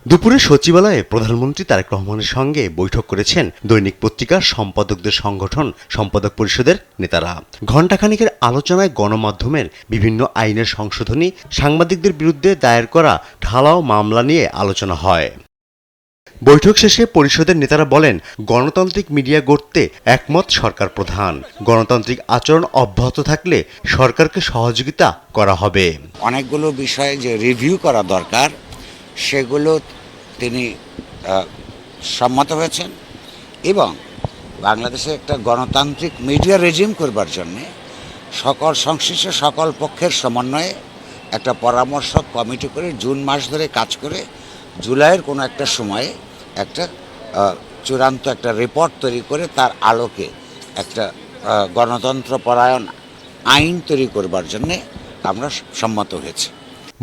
দুপুরে সচিবালয়ে প্রধানমন্ত্রী তারেক রহমানের সঙ্গে বৈঠক করেছেন দৈনিক পত্রিকার সম্পাদকদের সংগঠন সম্পাদক পরিষদের নেতারা। ঘণ্টাখানেকের আলোচনায় গণমাধ্যমের বিভিন্ন আইনের সংশোধনী, সাংবাদিকদের বিরুদ্ধে দায়ের করা ঢালাও মামলা নিয়ে আলোচনা হয়। বৈঠক শেষে পরিষদের নেতারা বলেন, গণতান্ত্রিক মিডিয়া গড়তে একমত সরকার প্রধান। গণতান্ত্রিক আচরণ অব্যাহত থাকলে সরকারকে সহযোগিতা করা হবে। অনেকগুলো বিষয়ে যে রিভিউ করা দরকার সেগুলো তিনি সম্মত হয়েছেন এবং বাংলাদেশে একটা গণতান্ত্রিক মিডিয়া রেজিম করবার জন্যে সংশ্লিষ্ট সকল পক্ষের সমন্বয়ে একটা পরামর্শক কমিটি করে জুন মাস ধরে কাজ করে জুলাইয়ের কোনো একটা সময়ে একটা চূড়ান্ত একটা রিপোর্ট তৈরি করে তার আলোকে একটা গণতন্ত্র পরায়ণ আইন তৈরি করবার জন্যে আমরা সম্মত হয়েছি।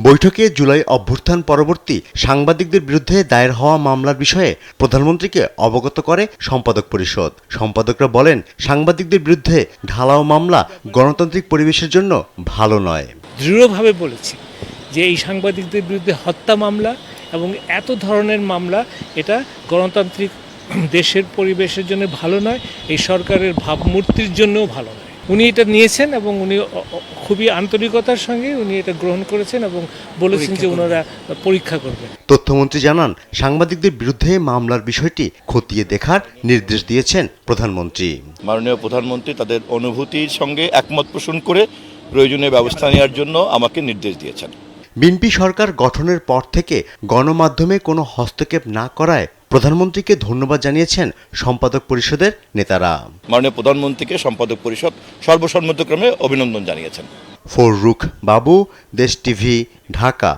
বৈঠকে জুলাই অভ্যুত্থান পরবর্তী সাংবাদিকদের বিরুদ্ধে দায়ের হওয়া মামলার বিষয়ে প্রধানমন্ত্রীকে অবগত করে সম্পাদক পরিষদ। সম্পাদকরা বলেন, সাংবাদিকদের বিরুদ্ধে ঢালাও মামলা গণতান্ত্রিক পরিবেশের জন্য ভালো নয়। দৃঢ়ভাবে বলেছি যে এই সাংবাদিকদের বিরুদ্ধে হত্যা মামলা এবং এত ধরনের মামলা এটা গণতান্ত্রিক দেশের পরিবেশের জন্য ভালো নয়, এই সরকারের ভাবমূর্তির জন্যও ভালো নয়। উনি এটা নিয়েছেন এবং উনি খুবই আন্তরিকতার সঙ্গে উনি এটা গ্রহণ করেছেন এবং বলেছেন যে ওনারা পরীক্ষা করবেন। তথ্যমন্ত্রী জানান, সাংবাদিকদের বিরুদ্ধে মামলার বিষয়টি খতিয়ে দেখার নির্দেশ দিয়েছেন প্রধানমন্ত্রী। মাননীয় প্রধানমন্ত্রী তাদের অনুভূতির সঙ্গে একমত পোষণ করে প্রয়োজনীয় ব্যবস্থা নেওয়ার জন্য আমাকে নির্দেশ দিয়েছেন। বিএনপি সরকার গঠনের পর থেকে গণমাধ্যমে কোনো হস্তক্ষেপ না করায় প্রধানমন্ত্রীকে ধন্যবাদ জানিয়েছেন সম্পাদক পরিষদের নেতারা। মাননীয় প্রধানমন্ত্রীকে সম্পাদক পরিষদ সর্বসম্মতক্রমে অভিনন্দন জানিয়েছেন। ফররুখ বাবু, দেশ টিভি, ঢাকা।